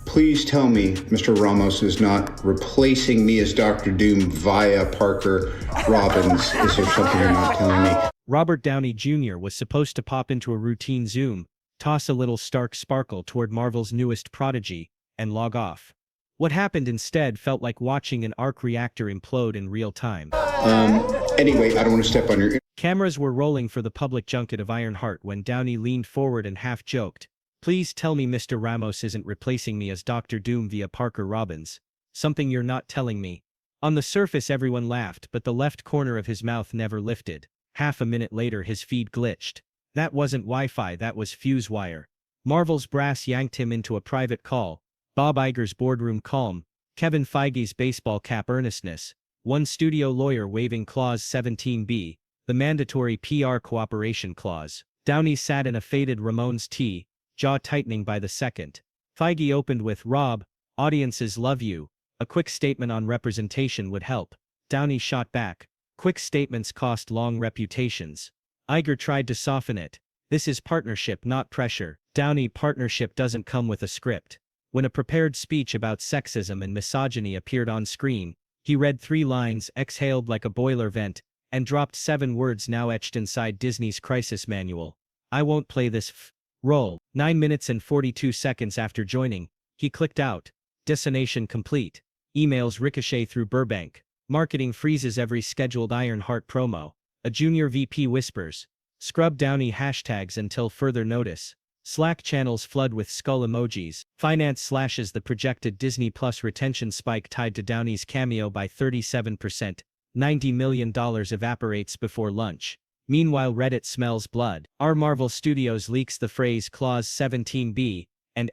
Please tell me Mr. Ramos is not replacing me as Dr. Doom via Parker Robbins. Is there something you're not telling me? Robert Downey Jr. was supposed to pop into a routine Zoom, toss a little Stark sparkle toward Marvel's newest prodigy, and log off. What happened instead felt like watching an arc reactor implode in real time. Anyway, I don't want to step on your... Cameras were rolling for the public junket of Ironheart when Downey leaned forward and half-joked, "Please tell me Mr. Ramos isn't replacing me as Dr. Doom via Parker Robbins. Something you're not telling me." On the surface everyone laughed, but the left corner of his mouth never lifted. Half a minute later his feed glitched. That wasn't Wi-Fi, that was fuse wire. Marvel's brass yanked him into a private call. Bob Iger's boardroom calm, Kevin Feige's baseball cap earnestness, one studio lawyer waving Clause 17B, the mandatory PR cooperation clause. Downey sat in a faded Ramones tee, jaw tightening by the second. Feige opened with, "Rob, audiences love you. A quick statement on representation would help." Downey shot back, "Quick statements cost long reputations." Iger tried to soften it. "This is partnership, not pressure." Downey, "Partnership doesn't come with a script." When a prepared speech about sexism and misogyny appeared on screen, he read 3 lines, exhaled like a boiler vent, and dropped 7 words now etched inside Disney's crisis manual. "I won't play this role." 9 minutes and 42 seconds after joining, he clicked out. Destination complete. Emails ricochet through Burbank. Marketing freezes every scheduled Ironheart promo. A junior VP whispers, "Scrub Downey hashtags until further notice." Slack channels flood with skull emojis. Finance slashes the projected Disney Plus retention spike tied to Downey's cameo by 37%. $90 million evaporates before lunch. Meanwhile Reddit smells blood. Our Marvel Studios leaks the phrase Clause 17B, and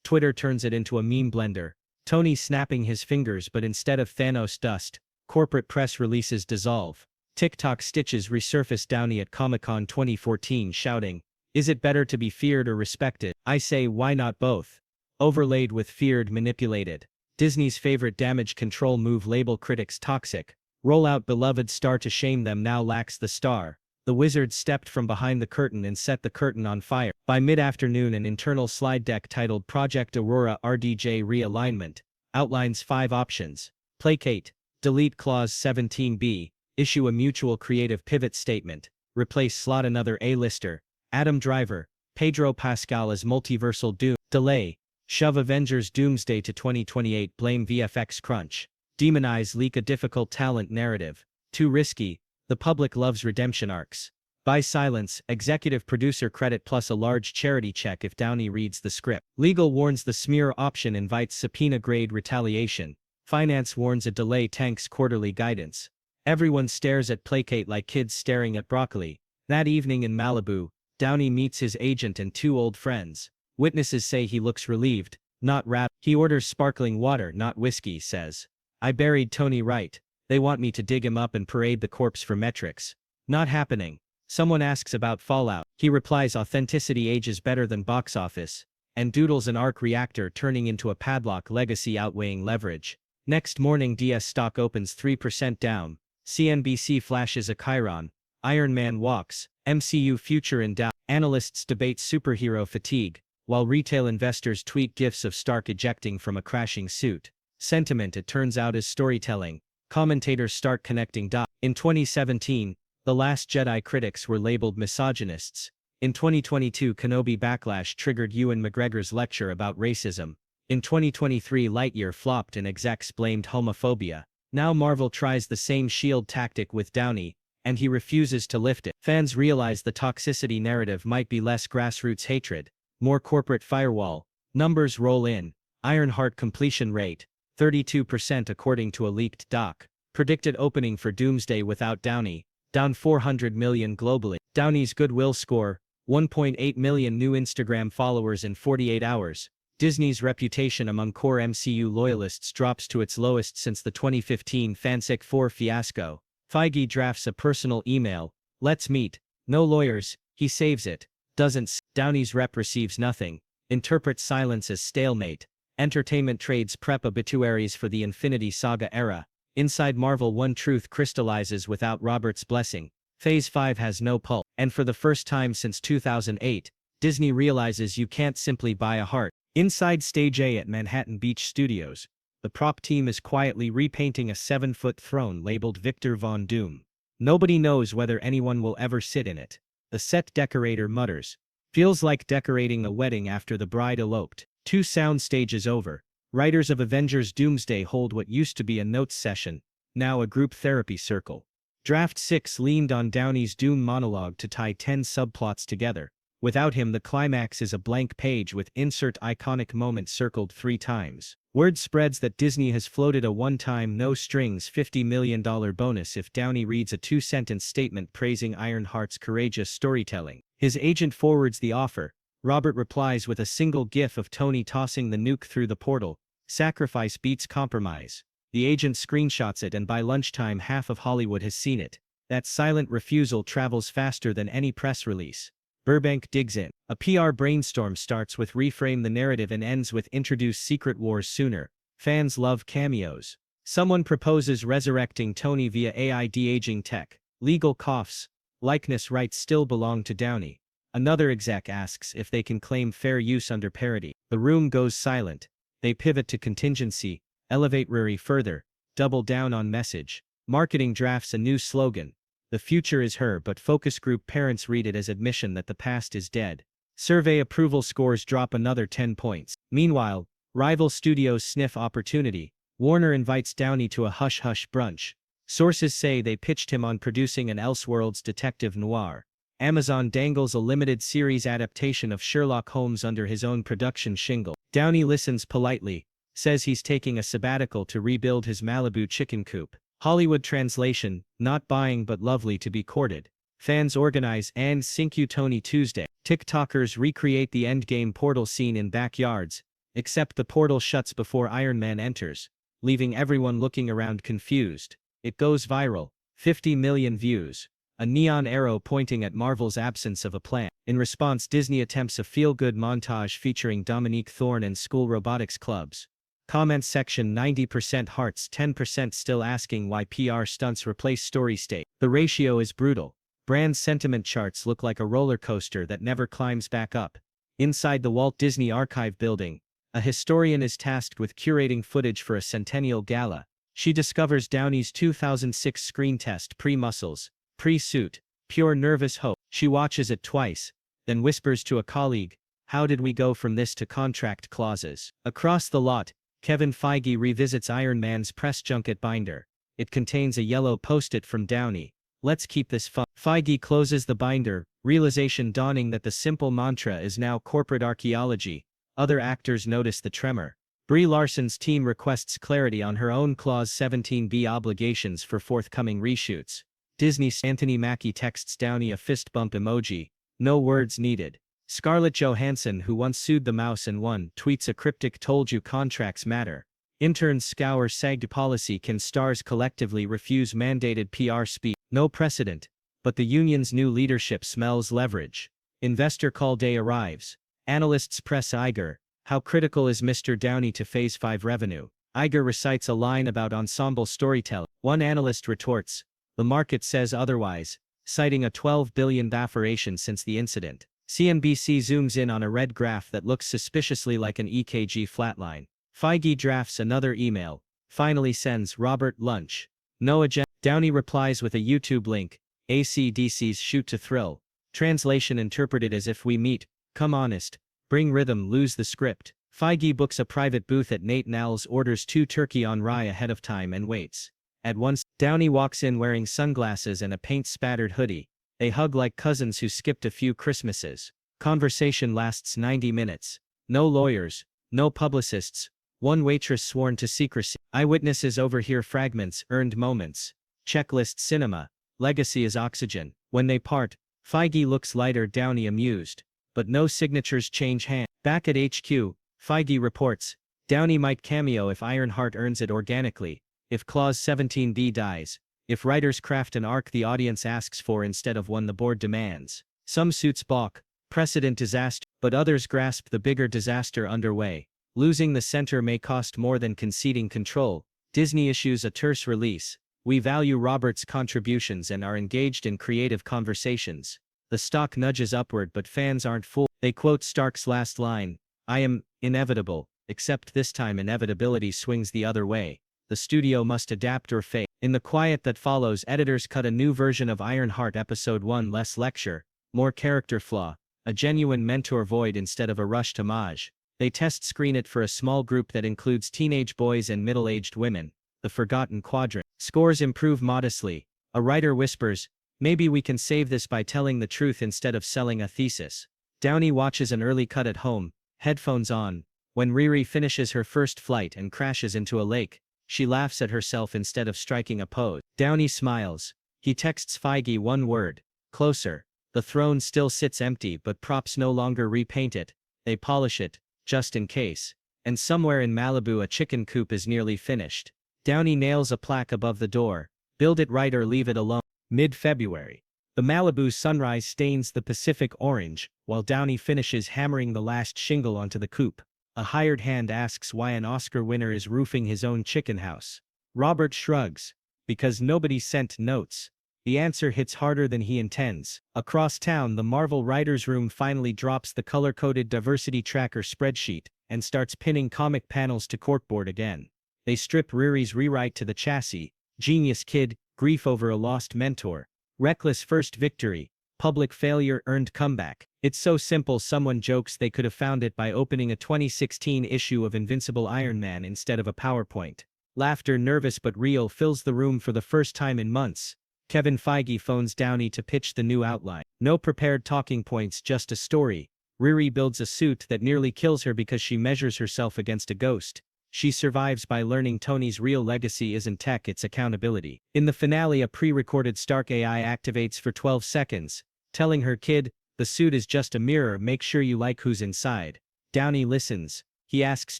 Twitter turns it into a meme blender. Tony snapping his fingers, but instead of Thanos dust, corporate press releases dissolve. TikTok stitches resurface Downey at Comic-Con 2014 shouting, "Is it better to be feared or respected? I say, why not both?" Overlaid with feared, manipulated. Disney's favorite damage control move, label critics toxic. Roll out beloved star to shame them, now lacks the star. The wizard stepped from behind the curtain and set the curtain on fire. By mid-afternoon an internal slide deck titled Project Aurora RDJ Realignment outlines 5 options. Placate, delete Clause 17B, issue a mutual creative pivot statement, replace slot another A-lister, Adam Driver, Pedro Pascal as multiversal Doom, delay, shove Avengers Doomsday to 2028, blame VFX crunch, demonize, leak a difficult talent narrative, too risky, the public loves redemption arcs, buy silence, executive producer credit plus a large charity check if Downey reads the script. Legal warns the smear option invites subpoena-grade retaliation, finance warns a delay tanks quarterly guidance. Everyone stares at Placate like kids staring at broccoli. That evening in Malibu, Downey meets his agent and 2 old friends. Witnesses say he looks relieved, not rattled. He orders sparkling water, not whiskey, says, "I buried Tony Wright. They want me to dig him up and parade the corpse for metrics. Not happening." Someone asks about Fallout. He replies, "Authenticity ages better than box office," and doodles an arc reactor turning into a padlock, legacy outweighing leverage. Next morning DS stock opens 3% down. CNBC flashes a chyron. Iron Man walks. MCU future in doubt. Analysts debate superhero fatigue, while retail investors tweet gifs of Stark ejecting from a crashing suit. Sentiment, it turns out, is storytelling. Commentators start connecting dots. In 2017, The Last Jedi critics were labeled misogynists. In 2022, Kenobi backlash triggered Ewan McGregor's lecture about racism. In 2023, Lightyear flopped and execs blamed homophobia. Now Marvel tries the same shield tactic with Downey, and he refuses to lift it. Fans realize the toxicity narrative might be less grassroots hatred, more corporate firewall. Numbers roll in. Ironheart completion rate, 32% according to a leaked doc. Predicted opening for Doomsday without Downey, down 400 million globally. Downey's goodwill score, 1.8 million new Instagram followers in 48 hours. Disney's reputation among core MCU loyalists drops to its lowest since the 2015 Fanfic 4 fiasco. Feige drafts a personal email, "Let's meet." No lawyers, he saves it. Doesn't. Downey's rep receives nothing. Interprets silence as stalemate. Entertainment trades prep obituaries for the Infinity Saga era. Inside Marvel, one truth crystallizes without Robert's blessing. Phase 5 has no pulse. And for the first time since 2008, Disney realizes you can't simply buy a heart. Inside Stage A at Manhattan Beach Studios, the prop team is quietly repainting a 7-foot throne labeled Victor Von Doom. Nobody knows whether anyone will ever sit in it. The set decorator mutters. Feels like decorating a wedding after the bride eloped. 2 sound stages over. Writers of Avengers Doomsday hold what used to be a notes session, now a group therapy circle. Draft 6 leaned on Downey's Doom monologue to tie 10 subplots together. Without him, the climax is a blank page with insert iconic moment circled 3 times. Word spreads that Disney has floated a one-time no-strings $50 million bonus if Downey reads a 2-sentence statement praising Ironheart's courageous storytelling. His agent forwards the offer. Robert replies with a single gif of Tony tossing the nuke through the portal. Sacrifice beats compromise. The agent screenshots it, and by lunchtime half of Hollywood has seen it. That silent refusal travels faster than any press release. Burbank digs in. A PR brainstorm starts with reframe the narrative and ends with introduce Secret Wars sooner. Fans love cameos. Someone proposes resurrecting Tony via AI de-aging tech. Legal coughs. Likeness rights still belong to Downey. Another exec asks if they can claim fair use under parody. The room goes silent. They pivot to contingency, elevate Rory further, double down on message. Marketing drafts a new slogan. The future is her, but focus group parents read it as admission that the past is dead. Survey approval scores drop another 10 points. Meanwhile, rival studios sniff opportunity. Warner invites Downey to a hush-hush brunch. Sources say they pitched him on producing an Elseworlds detective noir. Amazon dangles a limited series adaptation of Sherlock Holmes under his own production shingle. Downey listens politely, says he's taking a sabbatical to rebuild his Malibu chicken coop. Hollywood translation, not buying but lovely to be courted. Fans organize and Sync You Tony Tuesday. TikTokers recreate the Endgame portal scene in backyards, except the portal shuts before Iron Man enters, leaving everyone looking around confused. It goes viral. 50 million views. A neon arrow pointing at Marvel's absence of a plan. In response, Disney attempts a feel-good montage featuring Dominique Thorne and school robotics clubs. Comments section 90% hearts, 10% still asking why PR stunts replace story state. The ratio is brutal. Brand sentiment charts look like a roller coaster that never climbs back up. Inside the Walt Disney Archive building, a historian is tasked with curating footage for a centennial gala. She discovers Downey's 2006 screen test pre-muscles, pre-suit, pure nervous hope. She watches it twice, then whispers to a colleague, "How did we go from this to contract clauses?" Across the lot, Kevin Feige revisits Iron Man's press junket binder. It contains a yellow post-it from Downey. "Let's keep this fun." Feige closes the binder, realization dawning that the simple mantra is now corporate archaeology. Other actors notice the tremor. Brie Larson's team requests clarity on her own Clause 17B obligations for forthcoming reshoots. Disney's Anthony Mackie texts Downey a fist bump emoji. No words needed. Scarlett Johansson, who once sued the mouse and won, tweets a cryptic "Told you contracts matter." Interns scour SAG policy. Can stars collectively refuse mandated PR speech? No precedent. But the union's new leadership smells leverage. Investor call day arrives. Analysts press Iger. How critical is Mr. Downey to Phase 5 revenue? Iger recites a line about ensemble storytelling. One analyst retorts, "The market says otherwise," citing a $12 billion valuation since the incident. CNBC zooms in on a red graph that looks suspiciously like an EKG flatline. Feige drafts another email, finally sends Robert lunch. No agenda. Downey replies with a YouTube link, AC/DC's Shoot to Thrill. Translation interpreted as "If we meet, come honest, bring rhythm, lose the script." Feige books a private booth at Nate Nall's, orders 2 turkey on rye ahead of time and waits. At once, Downey walks in wearing sunglasses and a paint-spattered hoodie. They hug like cousins who skipped a few Christmases. Conversation lasts 90 minutes. No lawyers, no publicists, one waitress sworn to secrecy. Eyewitnesses overhear fragments, earned moments. Checklist cinema. Legacy is oxygen. When they part, Feige looks lighter, Downey amused. But no signatures change hands. Back at HQ, Feige reports, Downey might cameo if Ironheart earns it organically, if Clause 17B dies, if writers craft an arc the audience asks for instead of one the board demands. Some suits balk, precedent disaster, but others grasp the bigger disaster underway. Losing the center may cost more than conceding control. Disney issues a terse release. We value Robert's contributions and are engaged in creative conversations. The stock nudges upward, but fans aren't fooled. They quote Stark's last line, I am inevitable, except this time inevitability swings the other way. The studio must adapt or fail. In the quiet that follows, editors cut a new version of Ironheart Episode 1, less lecture, more character flaw, a genuine mentor void instead of a rushed homage. They test screen it for a small group that includes teenage boys and middle-aged women, the Forgotten Quadrant. Scores improve modestly. A writer whispers, maybe we can save this by telling the truth instead of selling a thesis. Downey watches an early cut at home, headphones on. When Riri finishes her first flight and crashes into a lake, she laughs at herself instead of striking a pose. Downey smiles. He texts Feige one word, closer. The throne still sits empty, but props no longer repaint it. They polish it, just in case. And somewhere in Malibu a chicken coop is nearly finished. Downey nails a plaque above the door. Build it right or leave it alone. Mid-February. The Malibu sunrise stains the Pacific orange, while Downey finishes hammering the last shingle onto the coop. A hired hand asks why an Oscar winner is roofing his own chicken house. Robert shrugs. Because nobody sent notes. The answer hits harder than he intends. Across town, the Marvel writers' room finally drops the color-coded diversity tracker spreadsheet and starts pinning comic panels to corkboard again. They strip Riri's rewrite to the chassis. Genius kid, grief over a lost mentor. Reckless first victory. Public failure earned comeback. It's so simple someone jokes they could have found it by opening a 2016 issue of Invincible Iron Man instead of a PowerPoint. Laughter, nervous but real, fills the room for the first time in months. Kevin Feige phones Downey to pitch the new outline. No prepared talking points, just a story. Riri builds a suit that nearly kills her because she measures herself against a ghost. She survives by learning Tony's real legacy isn't tech, it's accountability. In the finale, a pre-recorded Stark AI activates for 12 seconds, telling her kid, the suit is just a mirror, make sure you like who's inside. Downey listens. He asks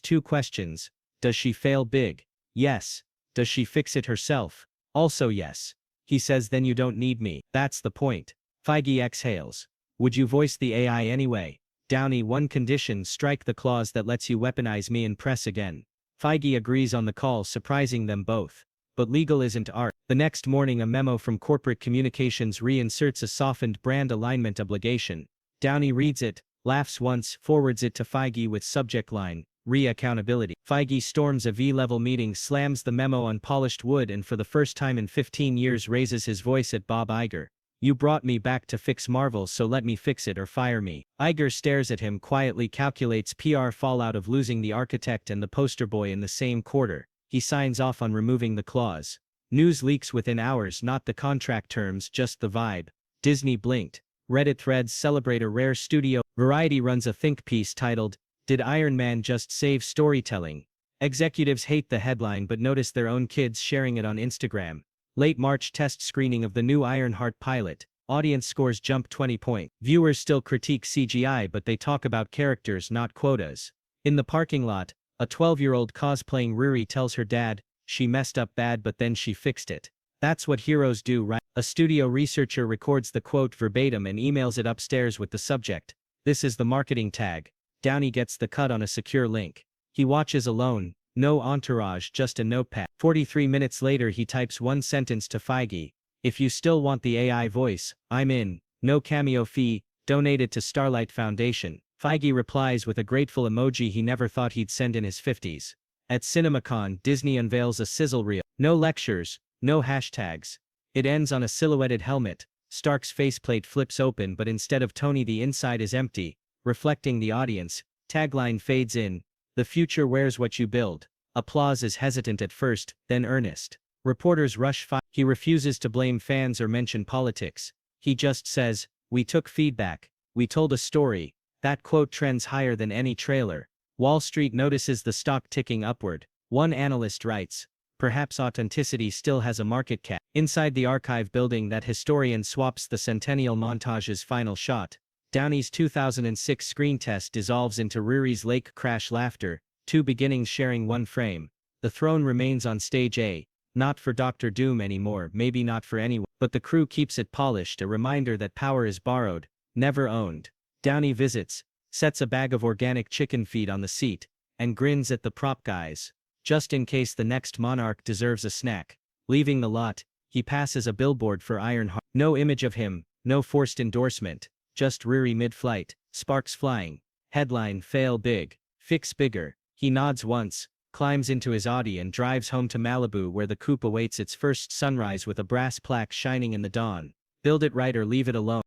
two questions. Does she fail big? Yes. Does she fix it herself? Also yes. He says, then you don't need me. That's the point. Feige exhales. Would you voice the AI anyway? Downey, one condition, strike the clause that lets you weaponize me and press again. Feige agrees on the call, surprising them both. But legal isn't art. The next morning, a memo from corporate communications reinserts a softened brand alignment obligation. Downey reads it, laughs once, forwards it to Feige with subject line, re-accountability. Feige storms a V-level meeting, slams the memo on polished wood, and for the first time in 15 years raises his voice at Bob Iger. You brought me back to fix Marvel, so let me fix it or fire me. Iger stares at him, quietly calculates PR fallout of losing the architect and the poster boy in the same quarter. He signs off on removing the clause. News leaks within hours, not the contract terms, just the vibe. Disney blinked. Reddit threads celebrate a rare studio. Variety runs a think piece titled, Did Iron Man Just Save Storytelling? Executives hate the headline but notice their own kids sharing it on Instagram. Late March test screening of the new Ironheart pilot. Audience scores jump 20 points. Viewers still critique CGI, but they talk about characters, not quotas. In the parking lot, a 12-year-old cosplaying Riri tells her dad, she messed up bad but then she fixed it. That's what heroes do, right? A studio researcher records the quote verbatim and emails it upstairs with the subject. This is the marketing tag. Downey gets the cut on a secure link. He watches alone, no entourage, just a notepad. 43 minutes later he types one sentence to Feige. If you still want the AI voice, I'm in. No cameo fee, donated to Starlight Foundation. Feige replies with a grateful emoji he never thought he'd send in his 50s. At CinemaCon, Disney unveils a sizzle reel. No lectures, no hashtags. It ends on a silhouetted helmet. Stark's faceplate flips open, but instead of Tony the inside is empty, reflecting the audience. Tagline fades in. The future wears what you build. Applause is hesitant at first, then earnest. Reporters rush Feige. He refuses to blame fans or mention politics. He just says, we took feedback. We told a story. That quote trends higher than any trailer. Wall Street notices the stock ticking upward. One analyst writes, perhaps authenticity still has a market cap. Inside the archive building, that historian swaps the Centennial montage's final shot. Downey's 2006 screen test dissolves into Riri's lake crash laughter, two beginnings sharing one frame. The throne remains on stage A, not for Dr. Doom anymore, maybe not for anyone, but the crew keeps it polished, a reminder that power is borrowed, never owned. Downey visits, sets a bag of organic chicken feed on the seat, and grins at the prop guys, just in case the next monarch deserves a snack. Leaving the lot, he passes a billboard for Ironheart. No image of him, no forced endorsement, just Riri mid-flight, sparks flying. Headline: Fail big, fix bigger. He nods once, climbs into his Audi and drives home to Malibu, where the coupe awaits its first sunrise with a brass plaque shining in the dawn. Build it right or leave it alone.